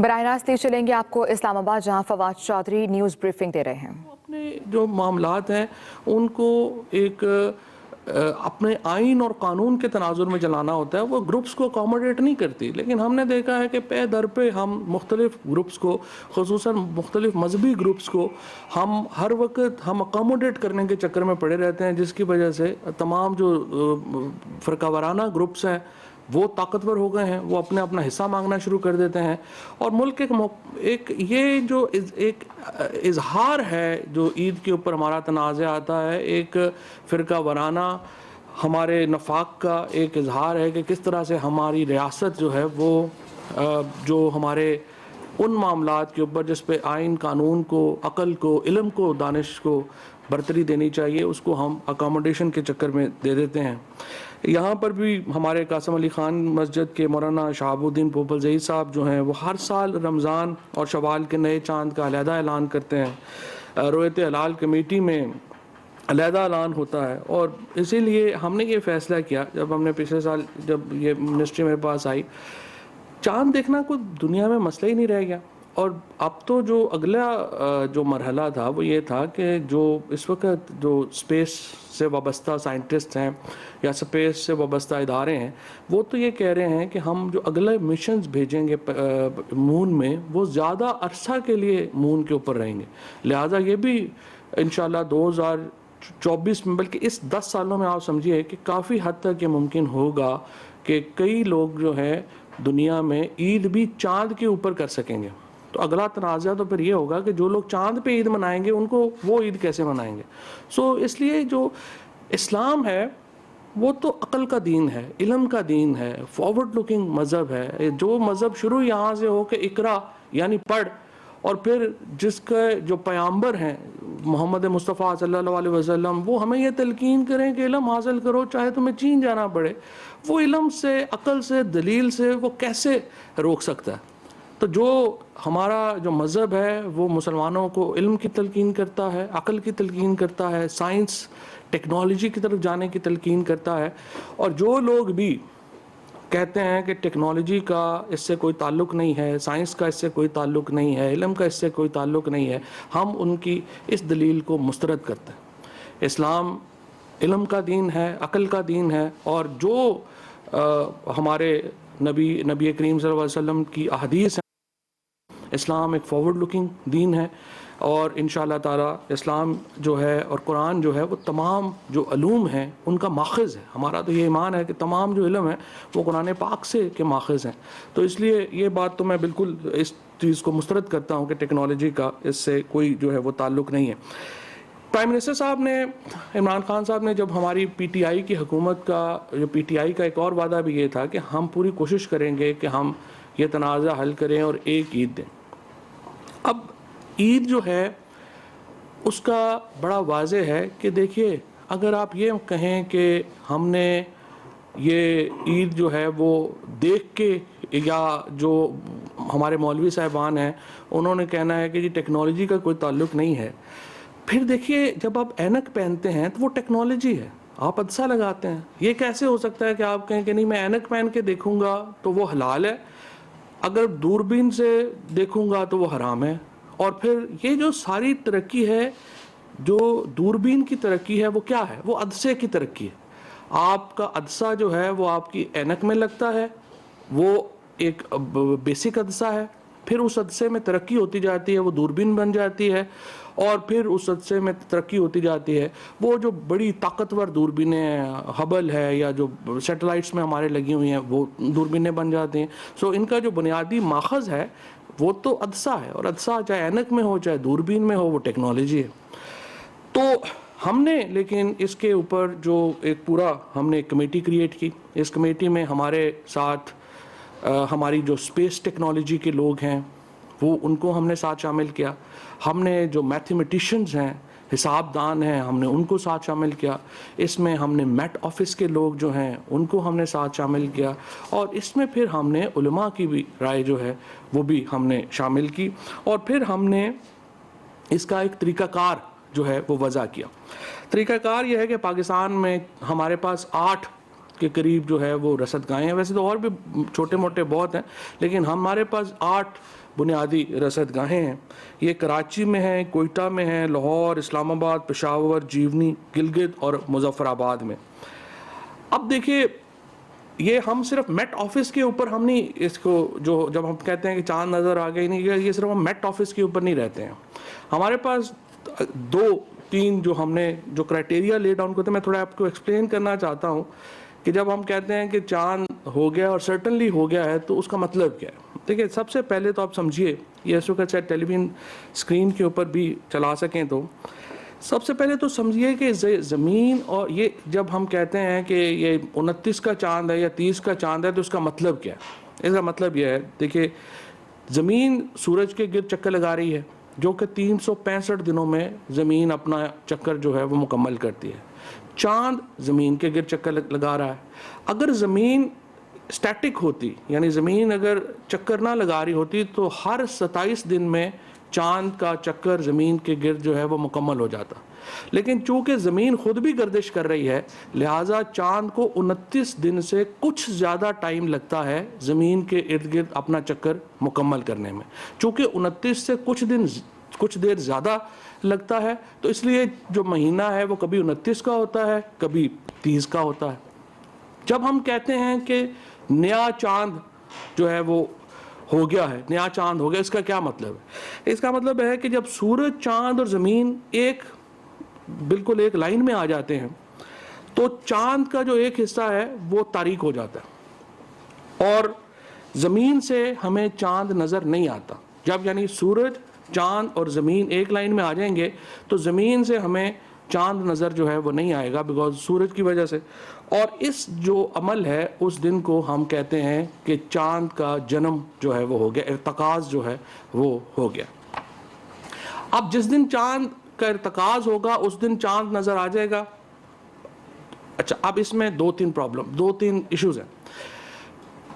براہ راست لے چلیں گے آپ کو اسلام آباد، جہاں فواد چودھری نیوز بریفنگ دے رہے ہیں۔ اپنے جو معاملات ہیں ان کو ایک اپنے آئین اور قانون کے تناظر میں چلانا ہوتا ہے، وہ گروپس کو اکوموڈیٹ نہیں کرتی، لیکن ہم نے دیکھا ہے کہ پے در پہ ہم مختلف گروپس کو، خصوصاً مختلف مذہبی گروپس کو ہم ہر وقت اکوموڈیٹ کرنے کے چکر میں پڑے رہتے ہیں، جس کی وجہ سے تمام جو فرقہ وارانہ گروپس ہیں وہ طاقتور ہو گئے ہیں، وہ اپنا حصہ مانگنا شروع کر دیتے ہیں، اور ملک ایک یہ جو ایک اظہار ہے جو عید کے اوپر ہمارا تنازع آتا ہے، ایک فرقہ وارانہ ہمارے نفاق کا ایک اظہار ہے کہ کس طرح سے ہماری ریاست جو ہے وہ جو ہمارے ان معاملات کے اوپر جس پہ آئین قانون کو، عقل کو، علم کو، دانش کو برتری دینی چاہیے، اس کو ہم اکاموڈیشن کے چکر میں دے دیتے ہیں۔ یہاں پر بھی ہمارے قاسم علی خان مسجد کے مولانا شہاب الدین پوپلزئی صاحب جو ہیں وہ ہر سال رمضان اور شوال کے نئے چاند کا علیحدہ اعلان کرتے ہیں، رویت ہلال کمیٹی میں علیحدہ اعلان ہوتا ہے، اور اسی لیے ہم نے یہ فیصلہ کیا جب ہم نے پچھلے سال جب یہ منسٹری میرے پاس آئی، چاند دیکھنا کوئی دنیا میں مسئلہ ہی نہیں رہ گیا، اور اب تو جو اگلا جو مرحلہ تھا وہ یہ تھا کہ جو اس وقت جو اسپیس سے وابستہ سائنٹسٹ ہیں یا اسپیس سے وابستہ ادارے ہیں، وہ تو یہ کہہ رہے ہیں کہ ہم جو اگلے مشنز بھیجیں گے مون میں وہ زیادہ عرصہ کے لیے مون کے اوپر رہیں گے، لہٰذا یہ بھی انشاءاللہ 2024 میں، بلکہ اس 10 سالوں میں آپ سمجھیے کہ کافی حد تک یہ ممکن ہوگا کہ کئی لوگ جو ہیں دنیا میں عید بھی چاند کے اوپر کر سکیں گے۔ تو اگلا تنازع تو پھر یہ ہوگا کہ جو لوگ چاند پہ عید منائیں گے ان کو وہ عید کیسے منائیں گے۔ اس لیے جو اسلام ہے وہ تو عقل کا دین ہے، علم کا دین ہے، فارورڈ لکنگ مذہب ہے، جو مذہب شروع یہاں سے ہو کہ اقرا یعنی پڑھ، اور پھر جس کے جو پیامبر ہیں محمد مصطفیٰ صلی اللہ علیہ وسلم وہ ہمیں یہ تلقین کریں کہ علم حاصل کرو چاہے تمہیں چین جانا پڑے، وہ علم سے، عقل سے، دلیل سے وہ کیسے روک سکتا ہے؟ تو جو ہمارا جو مذہب ہے وہ مسلمانوں کو علم کی تلقین کرتا ہے، عقل کی تلقین کرتا ہے، سائنس ٹیکنالوجی کی طرف جانے کی تلقین کرتا ہے، اور جو لوگ بھی کہتے ہیں کہ ٹیکنالوجی کا اس سے کوئی تعلق نہیں ہے، سائنس کا اس سے کوئی تعلق نہیں ہے، علم کا اس سے کوئی تعلق نہیں ہے، ہم ان کی اس دلیل کو مسترد کرتے ہیں۔ اسلام علم کا دین ہے، عقل کا دین ہے، اور جو ہمارے نبی کریم صلی اللہ علیہ وسلم کی احادیث ہیں، اسلام ایک فارورڈ لکنگ دین ہے، اور انشاءاللہ تعالی اسلام جو ہے اور قرآن جو ہے وہ تمام جو علوم ہیں ان کا ماخذ ہے۔ ہمارا تو یہ ایمان ہے کہ تمام جو علم ہے وہ قرآن پاک سے کے ماخذ ہیں، تو اس لیے یہ بات تو میں بالکل اس چیز کو مسترد کرتا ہوں کہ ٹیکنالوجی کا اس سے کوئی جو ہے وہ تعلق نہیں ہے۔ پرائم منسٹر صاحب نے، عمران خان صاحب نے، جب ہماری پی ٹی آئی کی حکومت کا، جو پی ٹی آئی کا ایک اور وعدہ بھی یہ تھا کہ ہم پوری کوشش کریں گے کہ ہم یہ تنازع حل کریں اور ایک عید دیں۔ اب عید جو ہے اس کا بڑا واضح ہے کہ دیکھیے، اگر آپ یہ کہیں کہ ہم نے یہ عید جو ہے وہ دیکھ کے، یا جو ہمارے مولوی صاحبان ہیں انہوں نے کہنا ہے کہ جی ٹیکنالوجی کا کوئی تعلق نہیں ہے، پھر دیکھیے جب آپ اینک پہنتے ہیں تو وہ ٹیکنالوجی ہے، آپ عدسہ لگاتے ہیں، یہ کیسے ہو سکتا ہے کہ آپ کہیں کہ نہیں میں اینک پہن کے دیکھوں گا تو وہ حلال ہے، اگر دوربین سے دیکھوں گا تو وہ حرام ہے؟ اور پھر یہ جو ساری ترقی ہے، جو دوربین کی ترقی ہے وہ کیا ہے؟ وہ عدسے کی ترقی ہے۔ آپ کا عدسہ جو ہے وہ آپ کی اینک میں لگتا ہے، وہ ایک بیسک عدسہ ہے، پھر اس عدسے میں ترقی ہوتی جاتی ہے، وہ دوربین بن جاتی ہے، اور پھر اس عدسے میں ترقی ہوتی جاتی ہے، وہ جو بڑی طاقتور دوربینیں ہبل ہے یا جو سیٹلائٹس میں ہمارے لگی ہوئی ہیں وہ دوربینیں بن جاتی ہیں۔ ان کا جو بنیادی ماخذ ہے وہ تو عدسہ ہے، اور عدسہ چاہے اینک میں ہو چاہے دوربین میں ہو وہ ٹیکنالوجی ہے۔ تو ہم نے لیکن اس کے اوپر جو ایک پورا ہم نے ایک کمیٹی کریٹ کی، اس کمیٹی میں ہمارے ساتھ ہماری جو اسپیس ٹیکنالوجی کے لوگ ہیں وہ ان کو ہم نے ساتھ شامل کیا، ہم نے جو میتھمیٹیشنز ہیں، حساب دان ہیں، ہم نے ان کو ساتھ شامل کیا، اس میں ہم نے میٹ آفس کے لوگ جو ہیں ان کو ہم نے ساتھ شامل کیا، اور اس میں پھر ہم نے علماء کی بھی رائے جو ہے وہ بھی ہم نے شامل کی، اور پھر ہم نے اس کا ایک طریقہ کار جو ہے وہ وضع کیا۔ طریقہ کار یہ ہے کہ پاکستان میں ہمارے پاس 8 کے قریب جو ہے وہ رصدگاہیں ہیں. ویسے تو اور بھی چھوٹے موٹے بہت ہیں, لیکن ہمارے پاس 8 بنیادی رصدگاہیں ہیں. یہ کراچی میں ہیں, کوئٹہ میں ہیں, لاہور, اسلام آباد, پشاور, جیونی, گلگت اور مظفر آباد میں. اب دیکھیے, یہ ہم صرف میٹ آفس کے اوپر ہم نہیں اس کو, جو جب ہم کہتے ہیں کہ چاند نظر آ گئی نہیں, یہ صرف ہم میٹ آفس کے اوپر نہیں رہتے ہیں. ہمارے پاس 2-3 جو ہم نے جو کرائٹیریا لے ڈاؤن کرتے ہیں, میں تھوڑا آپ کو ایکسپلین کرنا چاہتا ہوں کہ جب ہم کہتے ہیں کہ چاند ہو گیا اور سرٹنلی ہو گیا ہے تو اس کا مطلب کیا ہے. دیکھیے, سب سے پہلے تو آپ سمجھیے, یہ اس وقت شاید ٹیلی ویژن اسکرین کے اوپر بھی چلا سکیں, تو سب سے پہلے تو سمجھیے کہ زمین, اور یہ جب ہم کہتے ہیں کہ یہ 29 کا چاند ہے یا 30 کا چاند ہے تو اس کا مطلب کیا ہے. اس کا مطلب یہ ہے, دیکھیے, زمین سورج کے گرد چکر لگا رہی ہے, جو کہ 365 دنوں میں زمین اپنا چکر جو ہے وہ مکمل کرتی ہے. چاند زمین کے گرد چکر لگا رہا ہے. اگر زمین اسٹیٹک ہوتی, یعنی زمین اگر چکر نہ لگا رہی ہوتی, تو ہر 27 دن میں چاند کا چکر زمین کے گرد جو ہے وہ مکمل ہو جاتا. لیکن چونکہ زمین خود بھی گردش کر رہی ہے, لہٰذا چاند کو 29 دن سے کچھ زیادہ ٹائم لگتا ہے زمین کے ارد گرد اپنا چکر مکمل کرنے میں. چونکہ 29 سے کچھ دیر زیادہ لگتا ہے, تو اس لیے جو مہینہ ہے وہ کبھی 29 کا ہوتا ہے, کبھی 30 کا ہوتا ہے. جب ہم کہتے ہیں کہ نیا چاند جو ہے وہ ہو گیا ہے, نیا چاند ہو گیا, اس کا کیا مطلب ہے؟ اس کا مطلب ہے کہ جب سورج, چاند اور زمین بالکل ایک لائن میں آ جاتے ہیں تو چاند کا جو ایک حصہ ہے وہ تاریک ہو جاتا ہے اور زمین سے ہمیں چاند نظر نہیں آتا. جب یعنی سورج, چاند اور زمین ایک لائن میں آ جائیں گے تو زمین سے ہمیں چاند نظر جو ہے وہ نہیں آئے گا, بیکاز سورج کی وجہ سے. اور اس جو عمل ہے اس دن کو ہم کہتے ہیں کہ چاند کا جنم جو ہے وہ ہو گیا, ارتکاز جو ہے وہ ہو گیا. اب جس دن چاند کا ارتکاز ہوگا اس دن چاند نظر آ جائے گا. اچھا, اب اس میں 2-3 ایشوز ہیں.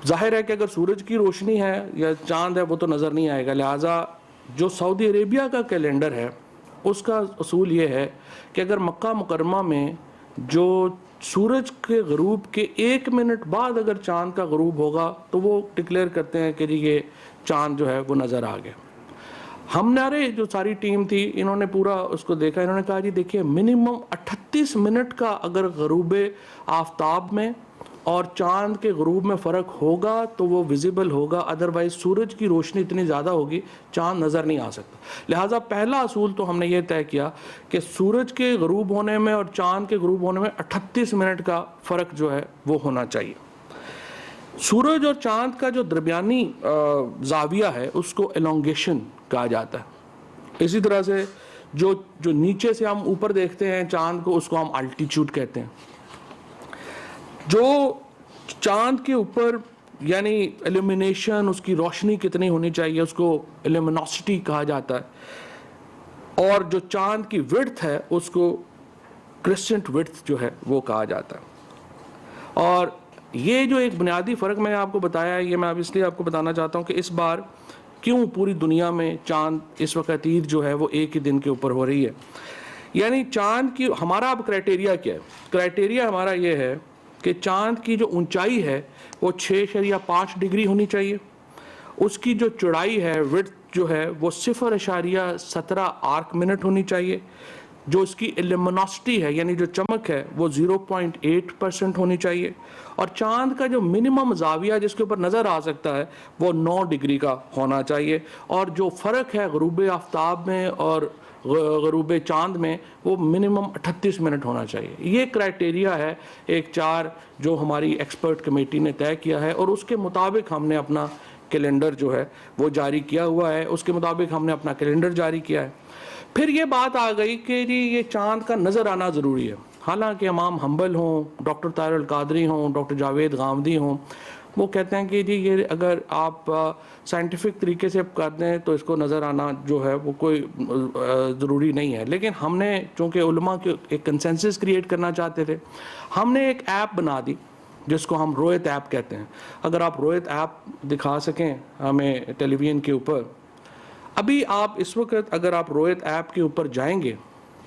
ظاہر ہے کہ اگر سورج کی روشنی ہے یا چاند ہے وہ تو نظر نہیں آئے گا. لہٰذا جو سعودی عربیہ کا کیلنڈر ہے اس کا اصول یہ ہے کہ اگر مکہ مکرمہ میں جو سورج کے غروب کے 1 منٹ بعد اگر چاند کا غروب ہوگا تو وہ ڈکلیئر کرتے ہیں کہ جی یہ چاند جو ہے وہ نظر آ گیا. ہمارے جو ساری ٹیم تھی انہوں نے پورا اس کو دیکھا, انہوں نے کہا جی دیکھیے منیمم 38 منٹ کا اگر غروب آفتاب میں اور چاند کے غروب میں فرق ہوگا تو وہ ویزیبل ہوگا, ادروائز سورج کی روشنی اتنی زیادہ ہوگی چاند نظر نہیں آ سکتا. لہٰذا پہلا اصول تو ہم نے یہ طے کیا کہ سورج کے غروب ہونے میں اور چاند کے غروب ہونے میں 38 منٹ کا فرق جو ہے وہ ہونا چاہیے. سورج اور چاند کا جو درمیانی زاویہ ہے اس کو ایلونگیشن کہا جاتا ہے. اسی طرح سے جو نیچے سے ہم اوپر دیکھتے ہیں چاند کو, اس کو ہم الٹیچیوڈ کہتے ہیں. جو چاند کے اوپر یعنی ایلومینیشن, اس کی روشنی کتنی ہونی چاہیے, اس کو ایلومینوسٹی کہا جاتا ہے. اور جو چاند کی وڈتھ ہے اس کو کرسچنٹ وڈتھ جو ہے وہ کہا جاتا ہے. اور یہ جو ایک بنیادی فرق میں نے آپ کو بتایا ہے, یہ میں اب اس لیے آپ کو بتانا چاہتا ہوں کہ اس بار کیوں پوری دنیا میں چاند اس وقت عید جو ہے وہ ایک ہی دن کے اوپر ہو رہی ہے. یعنی چاند کی ہمارا اب کرائٹیریا کیا ہے؟ کرائٹیریا ہمارا یہ ہے کہ چاند کی جو اونچائی ہے وہ 6.5 ڈگری ہونی چاہیے. اس کی جو چوڑائی ہے, وڈتھ جو ہے وہ 0.17 آرک منٹ ہونی چاہیے. جو اس کی ایلومینوسٹی ہے یعنی جو چمک ہے وہ 0.8% ہونی چاہیے. اور چاند کا جو منیمم زاویہ جس کے اوپر نظر آ سکتا ہے وہ 9 ڈگری کا ہونا چاہیے. اور جو فرق ہے غروب آفتاب میں اور غروب چاند میں وہ منیمم 38 منٹ ہونا چاہیے. یہ کرائٹیریا ہے ایک 4 جو ہماری ایکسپرٹ کمیٹی نے طے کیا ہے, اور اس کے مطابق ہم نے اپنا کیلنڈر جو ہے وہ جاری کیا ہوا ہے. اس کے مطابق ہم نے اپنا کیلنڈر جاری کیا ہے. پھر یہ بات آ گئی کہ جی یہ چاند کا نظر آنا ضروری ہے. حالانکہ امام حنبل ہوں, ڈاکٹر طاہر القادری ہوں, ڈاکٹر جاوید غامدی ہوں, وہ کہتے ہیں کہ جی یہ اگر آپ سائنٹیفک طریقے سے کر دیں تو اس کو نظر آنا جو ہے وہ کوئی ضروری نہیں ہے. لیکن ہم نے چونکہ علماء کے ایک کنسنسس کریٹ کرنا چاہتے تھے, ہم نے ایک ایپ بنا دی جس کو ہم رویت ایپ کہتے ہیں. اگر آپ رویت ایپ دکھا سکیں ہمیں ٹیلی ویژن کے اوپر, ابھی آپ اس وقت اگر آپ رویت ایپ کے اوپر جائیں گے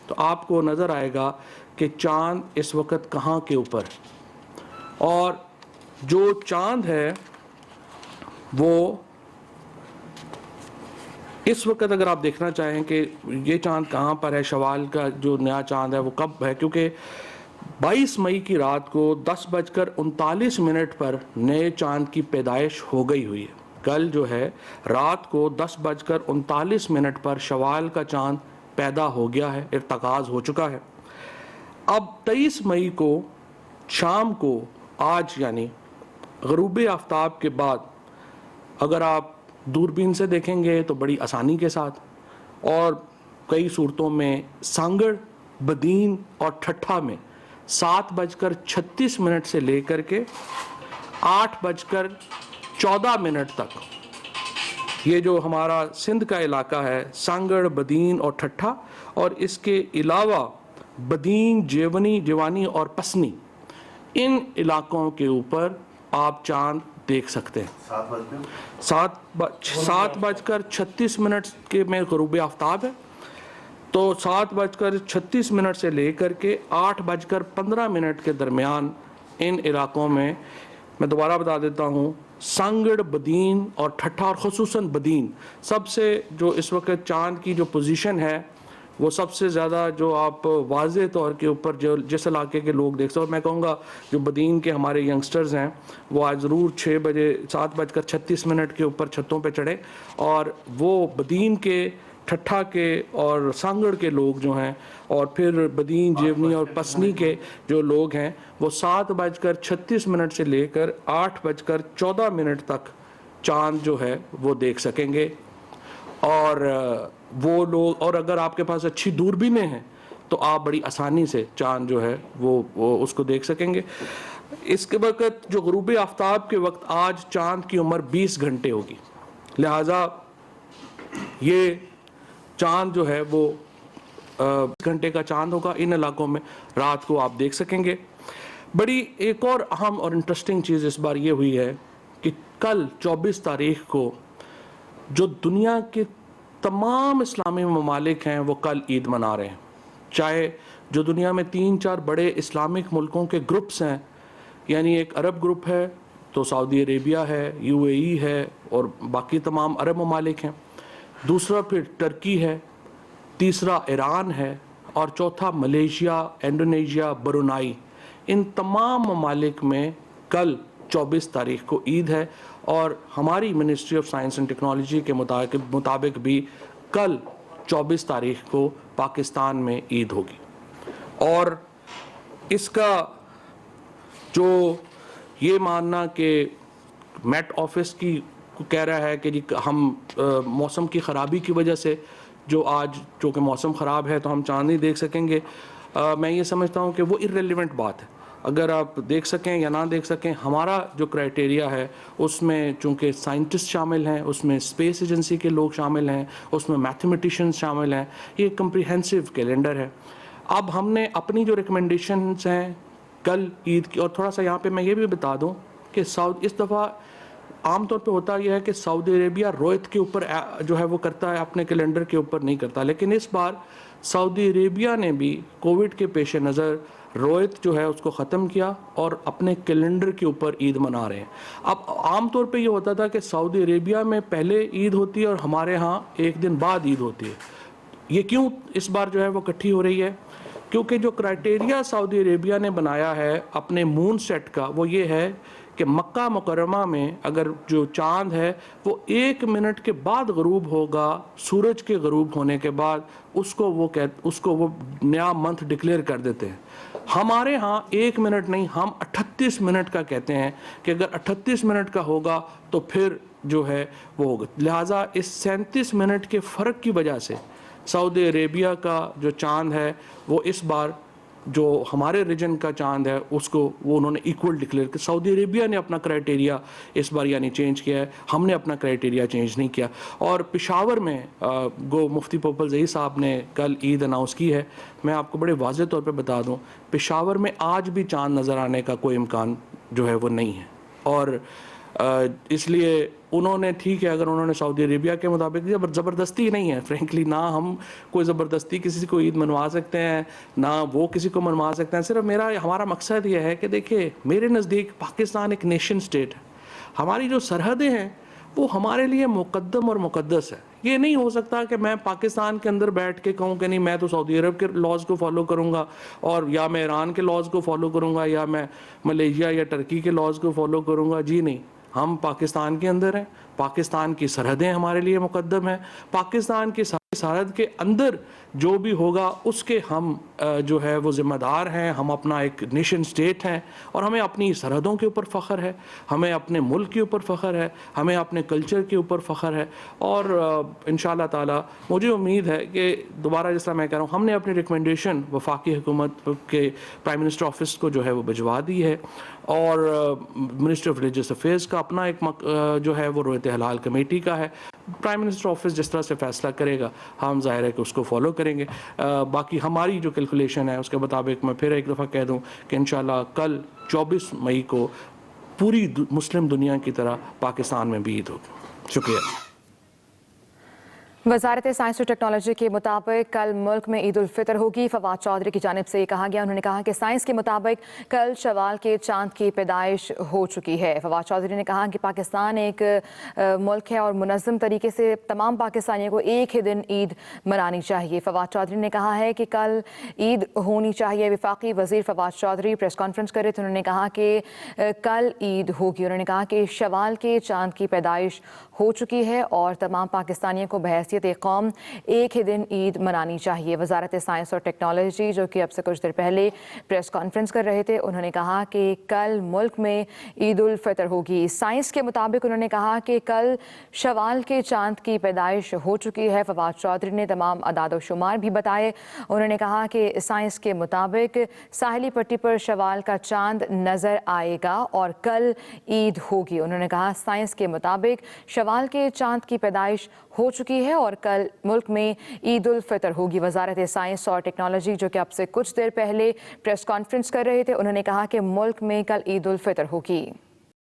تو آپ کو نظر آئے گا کہ چاند اس وقت کہاں کے اوپر. اور جو چاند ہے وہ اس وقت اگر آپ دیکھنا چاہیں کہ یہ چاند کہاں پر ہے، شوال کا جو نیا چاند ہے وہ کب ہے، کیونکہ 22 مئی کی رات کو 10:39 پر نئے چاند کی پیدائش ہو گئی ہوئی ہے۔ کل جو ہے رات کو 10:39 پر شوال کا چاند پیدا ہو گیا ہے، ارتکاز ہو چکا ہے۔ اب 23 مئی کو شام کو، آج یعنی غروب آفتاب کے بعد اگر آپ دوربین سے دیکھیں گے تو بڑی آسانی کے ساتھ، اور کئی صورتوں میں سانگڑ، بدین اور ٹھٹھا میں 7:36 سے لے کر کے 8:14 تک، یہ جو ہمارا سندھ کا علاقہ ہے، سانگڑ، بدین اور ٹھٹھا، اور اس کے علاوہ بدین، جیوانی اور پسنی، ان علاقوں کے اوپر آپ چاند دیکھ سکتے ہیں۔ 7:36 کے میں غروب آفتاب ہے، تو 7:36 سے لے کر کے 8:15 کے درمیان ان علاقوں میں دوبارہ بتا دیتا ہوں، سانگڑ، بدین اور ٹھٹھا، اور خصوصاً بدین سب سے جو اس وقت چاند کی جو پوزیشن ہے وہ سب سے زیادہ جو آپ واضح طور کے اوپر جو جس علاقے کے لوگ دیکھ سکتے، اور میں کہوں گا جو بدین کے ہمارے ینگسٹرز ہیں وہ آج ضرور 7:36 کے اوپر چھتوں پہ چڑھے، اور وہ بدین کے، ٹھٹھا کے اور سانگڑ کے لوگ جو ہیں، اور پھر بدین، جیونی اور پسنی کے جو لوگ ہیں، وہ 7:36 سے لے کر 8:14 تک چاند جو ہے وہ دیکھ سکیں گے۔ اور وہ لوگ، اور اگر آپ کے پاس اچھی دوربینیں ہیں تو آپ بڑی آسانی سے چاند جو ہے وہ اس کو دیکھ سکیں گے۔ اس کے وقت جو غروب آفتاب کے وقت آج چاند کی عمر 20 گھنٹے ہوگی، لہٰذا یہ چاند جو ہے وہ 20 گھنٹے کا چاند ہوگا، ان علاقوں میں رات کو آپ دیکھ سکیں گے۔ بڑی ایک اور اہم اور انٹرسٹنگ چیز اس بار یہ ہوئی ہے کہ کل 24 تاریخ کو جو دنیا کے تمام اسلامی ممالک ہیں وہ کل عید منا رہے ہیں، چاہے جو دنیا میں 3-4 بڑے اسلامک ملکوں کے گروپس ہیں، یعنی ایک عرب گروپ ہے تو سعودی عربیہ ہے، UAE ہے اور باقی تمام عرب ممالک ہیں، دوسرا پھر ترکی ہے، تیسرا ایران ہے، اور چوتھا ملیشیا، انڈونیشیا، برونائی۔ ان تمام ممالک میں کل 24 تاریخ کو عید ہے، اور ہماری ministry of science and technology کے مطابق بھی کل 24 تاریخ کو پاکستان میں عید ہوگی۔ اور اس کا جو یہ ماننا کہ میٹ آفس کی کہہ رہا ہے کہ جی ہم موسم کی خرابی کی وجہ سے جو آج چونکہ موسم خراب ہے تو ہم چاند نہیں دیکھ سکیں گے، میں یہ سمجھتا ہوں کہ وہ irrelevant بات ہے۔ اگر آپ دیکھ سکیں یا نہ دیکھ سکیں، ہمارا جو کرائٹیریا ہے اس میں چونکہ سائنٹسٹ شامل ہیں، اس میں اسپیس ایجنسی کے لوگ شامل ہیں، اس میں میتھمیٹیشینز شامل ہیں، یہ ایک کمپریہنسو کیلنڈر ہے۔ اب ہم نے اپنی جو ریکمنڈیشنز ہیں کل عید کی، اور تھوڑا سا یہاں پہ میں یہ بھی بتا دوں کہ اس دفعہ عام طور پہ ہوتا یہ ہے کہ سعودی عربیہ رویت کے اوپر جو ہے وہ کرتا ہے، اپنے کیلنڈر کے اوپر نہیں کرتا، لیکن اس بار سعودی عربیہ نے بھی کووڈ کے پیش نظر رویت جو ہے اس کو ختم کیا اور اپنے کیلنڈر کے اوپر عید منا رہے ہیں۔ اب عام طور پہ یہ ہوتا تھا کہ سعودی عربیہ میں پہلے عید ہوتی ہے اور ہمارے ہاں ایک دن بعد عید ہوتی ہے۔ یہ کیوں اس بار جو ہے وہ اکٹھی ہو رہی ہے؟ کیونکہ جو کرائٹیریا سعودی عربیہ نے بنایا ہے اپنے مون سیٹ کا وہ یہ ہے کہ مکہ مکرمہ میں اگر جو چاند ہے وہ 1 منٹ کے بعد غروب ہوگا، سورج کے غروب ہونے کے بعد اس کو وہ نیا منتھ ڈکلیئر کر دیتے ہیں۔ ہمارے ہاں 1 منٹ نہیں، ہم 38 منٹ کا کہتے ہیں کہ اگر 38 منٹ کا ہوگا تو پھر جو ہے وہ ہوگا۔ لہٰذا اس 37 منٹ کے فرق کی وجہ سے سعودی عربیہ کا جو چاند ہے وہ اس بار جو ہمارے ریجن کا چاند ہے اس کو وہ انہوں نے ایکول ڈکلیئر کیا۔ سعودی عربیہ نے اپنا کرائٹیریا اس بار یعنی چینج کیا ہے، ہم نے اپنا کرائٹیریا چینج نہیں کیا۔ اور پشاور میں گو مفتی پوپل زئی صاحب نے کل عید اناؤنس کی ہے۔ میں آپ کو بڑے واضح طور پہ بتا دوں، پشاور میں آج بھی چاند نظر آنے کا کوئی امکان جو ہے وہ نہیں ہے۔ اور اس لیے انہوں نے ٹھیک ہے اگر انہوں نے سعودی عربیہ کے مطابق دیا، بٹ زبردستی نہیں ہے فرینکلی، نہ ہم کوئی زبردستی کسی کو عید منوا سکتے ہیں نہ وہ کسی کو منوا سکتے ہیں. صرف ہمارا مقصد یہ ہے کہ دیکھیے میرے نزدیک پاکستان ایک نیشن سٹیٹ ہے، ہماری جو سرحدیں ہیں وہ ہمارے لیے مقدم اور مقدس ہے. یہ نہیں ہو سکتا کہ میں پاکستان کے اندر بیٹھ کے کہوں کہ نہیں میں تو سعودی عرب کے لاز کو فالو کروں گا، اور یا میں ایران کے لاز کو فالو کروں گا، یا میں ملیشیا یا ٹرکی کے لاز کو فالو کروں گا. جی نہیں، ہم پاکستان کے اندر ہیں، پاکستان کی سرحدیں ہمارے لیے مقدم ہیں، پاکستان کی سرحد کے اندر جو بھی ہوگا اس کے ہم جو ہے وہ ذمہ دار ہیں. ہم اپنا ایک نیشن سٹیٹ ہیں اور ہمیں اپنی سرحدوں کے اوپر فخر ہے، ہمیں اپنے ملک کے اوپر فخر ہے، ہمیں اپنے کلچر کے اوپر فخر ہے. اور انشاءاللہ تعالی مجھے امید ہے کہ دوبارہ جس طرح میں کہہ رہا ہوں، ہم نے اپنی ریکمنڈیشن وفاقی حکومت کے پرائم منسٹر آفس کو جو ہے وہ بھجوا دی ہے، اور منسٹر آف ریلیجس افیئرز کا اپنا ایک جو ہے وہ رویت حلال کمیٹی کا ہے. پرائم منسٹر آفس جس طرح سے فیصلہ کرے گا ہم ظاہر ہے کہ اس کو فالو کریں گے. باقی ہماری جو کیلکولیشن ہے اس کے مطابق میں پھر ایک دفعہ کہہ دوں کہ انشاءاللہ کل 24 مئی کو پوری مسلم دنیا کی طرح پاکستان میں بھی عید ہوگی. شکریہ. وزارت سائنس اور ٹیکنالوجی کے مطابق کل ملک میں عید الفطر ہوگی. فواد چودھری کی جانب سے یہ کہا گیا، انہوں نے کہا کہ سائنس کے مطابق کل شوال کے چاند کی پیدائش ہو چکی ہے. فواد چودھری نے کہا کہ پاکستان ایک ملک ہے اور منظم طریقے سے تمام پاکستانیوں کو ایک ہی دن عید منانی چاہیے. فواد چودھری نے کہا ہے کہ کل عید ہونی چاہیے. وفاقی وزیر فواد چودھری پریس کانفرنس کر رہے تھے، انہوں نے کہا کہ کل عید ہوگی. انہوں نے کہا کہ شوال کے چاند کی پیدائش ہو چکی ہے اور تمام پاکستانیوں کو بحیثیت قوم ایک ہی دن عید منانی چاہیے. وزارت سائنس اور ٹیکنالوجی جو کہ اب سے کچھ دیر پہلے پریس کانفرنس کر رہے تھے، انہوں نے کہا کہ کل ملک میں عید الفطر ہوگی. سائنس کے مطابق انہوں نے کہا کہ کل شوال کے چاند کی پیدائش ہو چکی ہے. فواد چودھری نے تمام اعداد و شمار بھی بتائے. انہوں نے کہا کہ سائنس کے مطابق ساحلی پٹی پر شوال کا چاند نظر آئے گا اور کل عید ہوگی. انہوں نے کہا سائنس کے مطابق شوال کے چاند کی پیدائش ہو چکی ہے اور کل ملک میں عید الفطر ہوگی. وزارت سائنس اور ٹیکنالوجی جو کہ اب سے کچھ دیر پہلے پریس کانفرنس کر رہے تھے، انہوں نے کہا کہ ملک میں کل عید الفطر ہوگی.